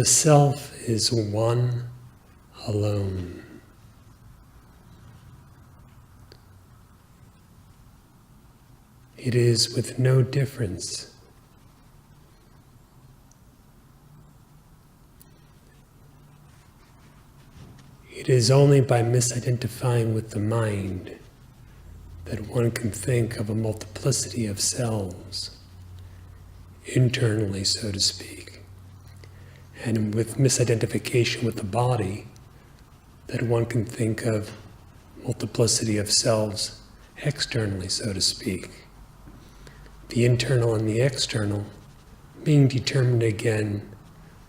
The self is one alone. It is with no difference. It is only by misidentifying with the mind that one can think of a multiplicity of selves, internally, so to speak, and with misidentification with the body, that one can think of multiplicity of selves externally, so to speak. The internal and the external being determined again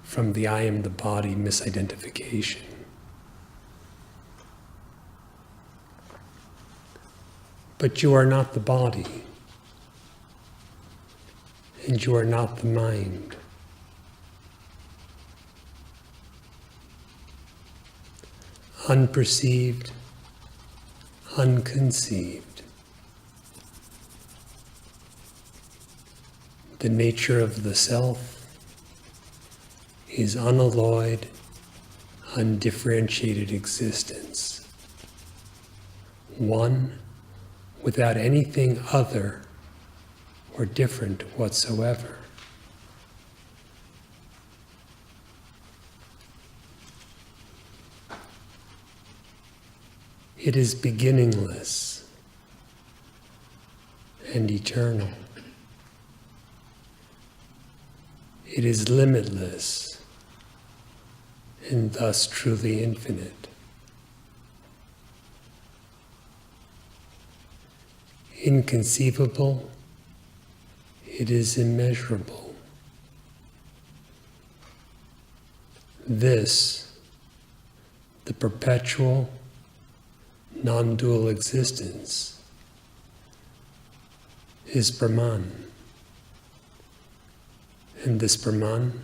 from the I am the body misidentification. But you are not the body, and you are not the mind. Unperceived, unconceived. The nature of the self is unalloyed, undifferentiated existence. One without anything other or different whatsoever. It is beginningless and eternal. It is limitless and thus truly infinite. Inconceivable, it is immeasurable. This, the perpetual, non-dual existence, is Brahman. And this Brahman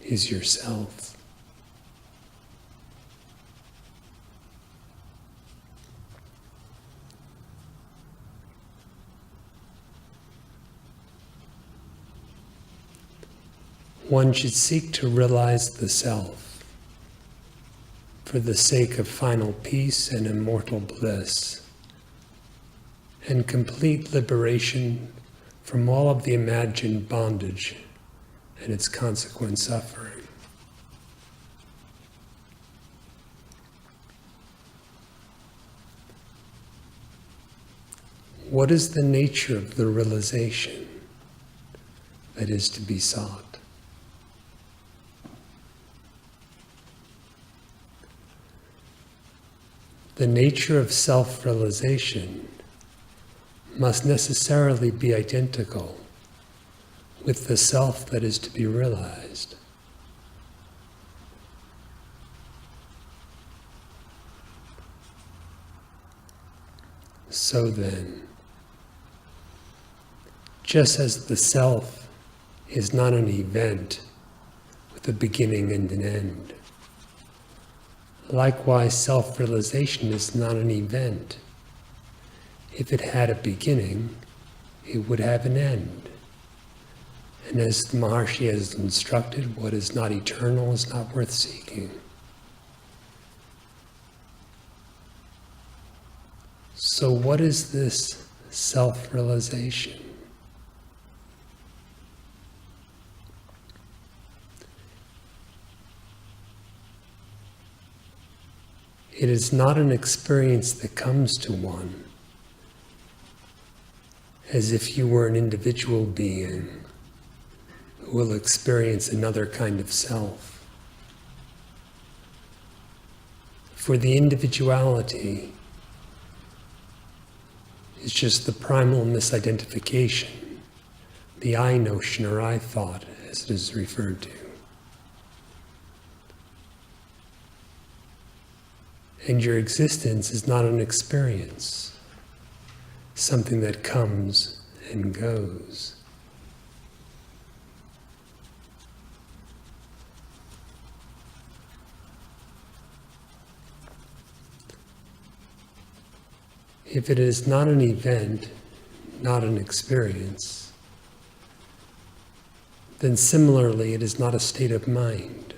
is yourself. One should seek to realize the self for the sake of final peace and immortal bliss, and complete liberation from all of the imagined bondage and its consequent suffering. What is the nature of the realization that is to be sought? The nature of self-realization must necessarily be identical with the self that is to be realized. So then, just as the self is not an event with a beginning and an end, likewise, self-realization is not an event. If it had a beginning, it would have an end. And as the Maharshi has instructed, what is not eternal is not worth seeking. So what is this self-realization? It is not an experience that comes to one as if you were an individual being who will experience another kind of self. For the individuality is just the primal misidentification, the I notion or I thought as it is referred to. And your existence is not an experience, something that comes and goes. If it is not an event, not an experience, then similarly it is not a state of mind.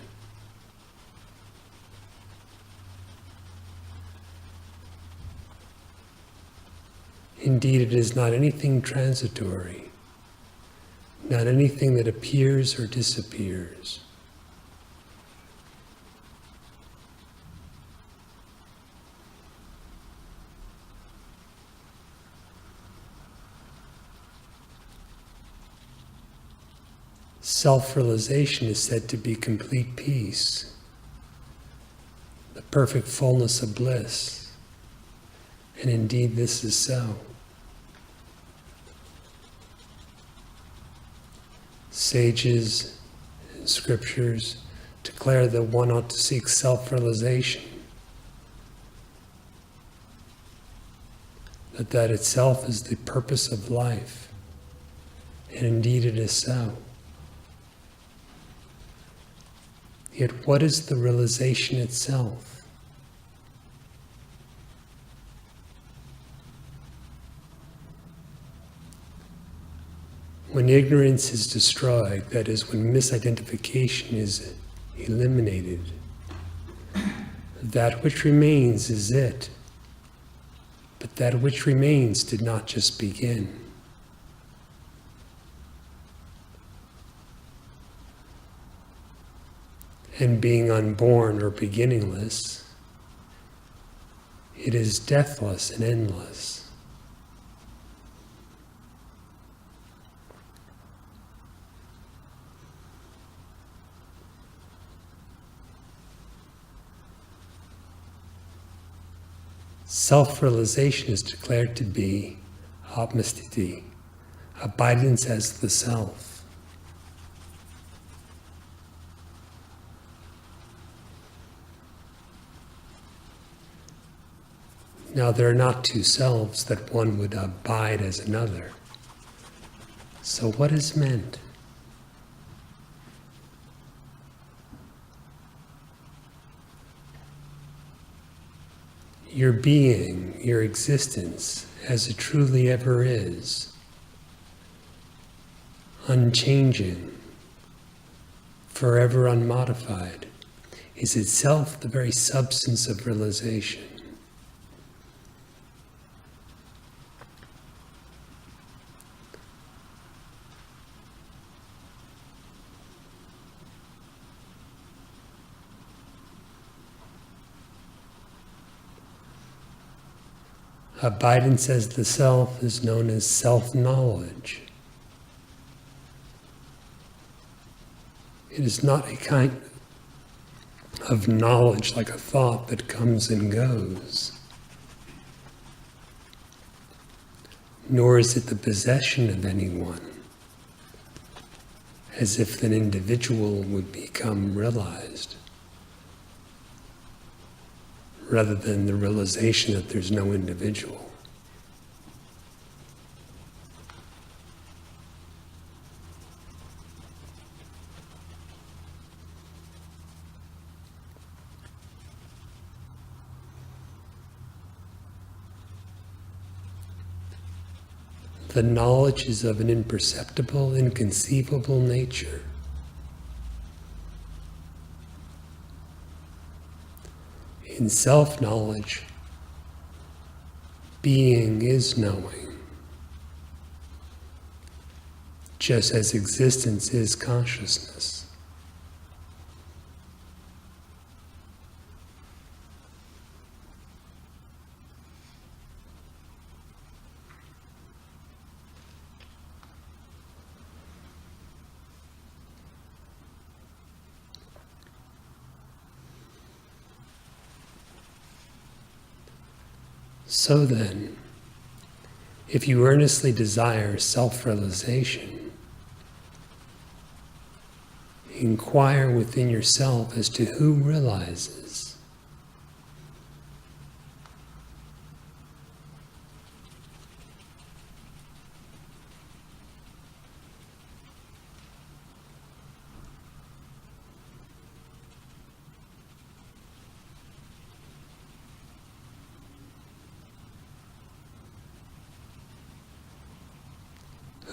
Indeed, it is not anything transitory, not anything that appears or disappears. Self-realization is said to be complete peace, the perfect fullness of bliss, and indeed this is so. Sages and scriptures declare that one ought to seek self-realization, that itself is the purpose of life, and indeed it is so. Yet what is the realization itself? When ignorance is destroyed, that is, when misidentification is eliminated, that which remains is it. But that which remains did not just begin. And being unborn or beginningless, it is deathless and endless. Self-realization is declared to be multiplicity, abidance as the self. Now, there are not two selves that one would abide as another. So what is meant? Your being, your existence, as it truly ever is, unchanging, forever unmodified, is itself the very substance of realization. Abidance as the self is known as self-knowledge. It is not a kind of knowledge like a thought that comes and goes, nor is it the possession of anyone, as if an individual would become realized, rather than the realization that there's no individual. The knowledge is of an imperceptible, inconceivable nature. In self-knowledge, being is knowing, just as existence is consciousness. So then, if you earnestly desire self-realization, inquire within yourself as to who realizes.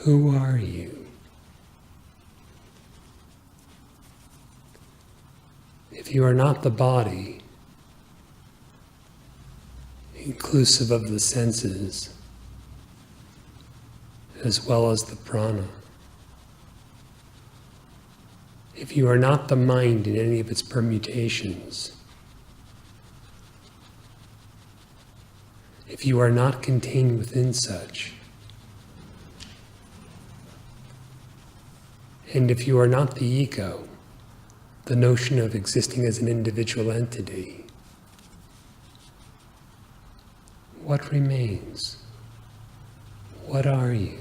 Who are you? If you are not the body, inclusive of the senses, as well as the prana. If you are not the mind in any of its permutations, if you are not contained within such, and if you are not the ego, the notion of existing as an individual entity, what remains? What are you?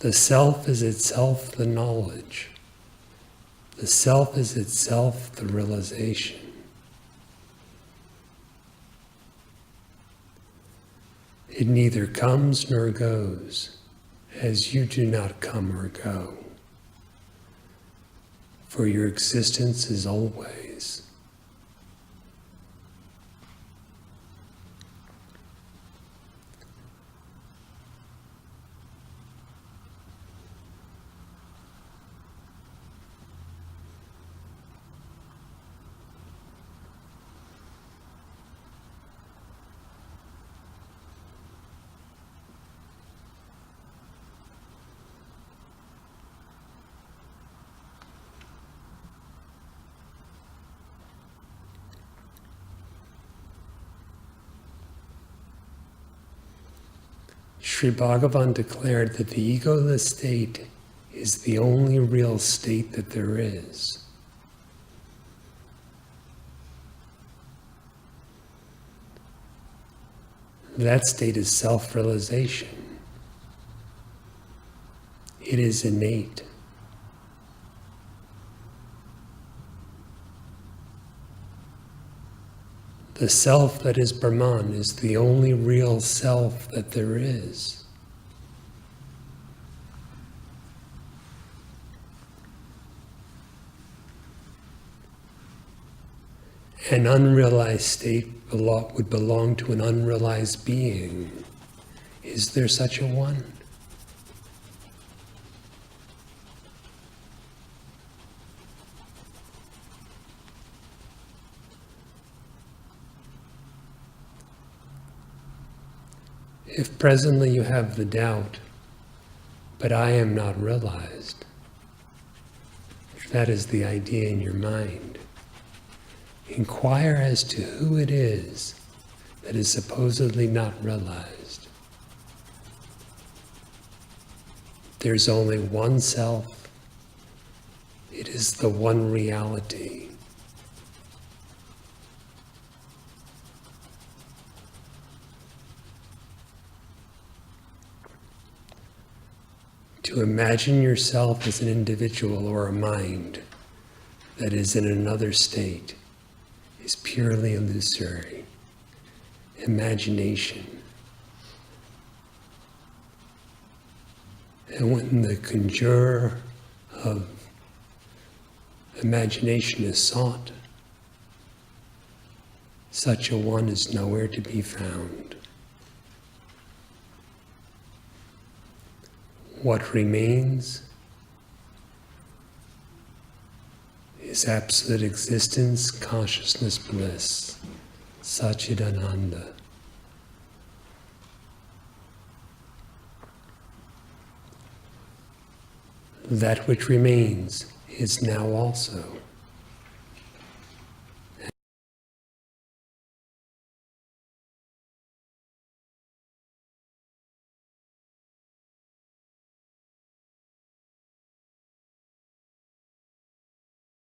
The self is itself the knowledge. The self is itself the realization. It neither comes nor goes, as you do not come or go. For your existence is always. Sri Bhagavan declared that the egoless state is the only real state that there is. That state is self-realization. It is innate. The self that is Brahman is the only real self that there is. An unrealized state would belong to an unrealized being. Is there such a one? If presently you have the doubt, but I am not realized, if that is the idea in your mind, inquire as to who it is that is supposedly not realized. There's only one self. It is the one reality. To imagine yourself as an individual or a mind that is in another state is purely illusory. Imagination. And when the conjurer of imagination is sought, such a one is nowhere to be found. What remains is absolute existence, consciousness, bliss, Satchidananda. That which remains is now also.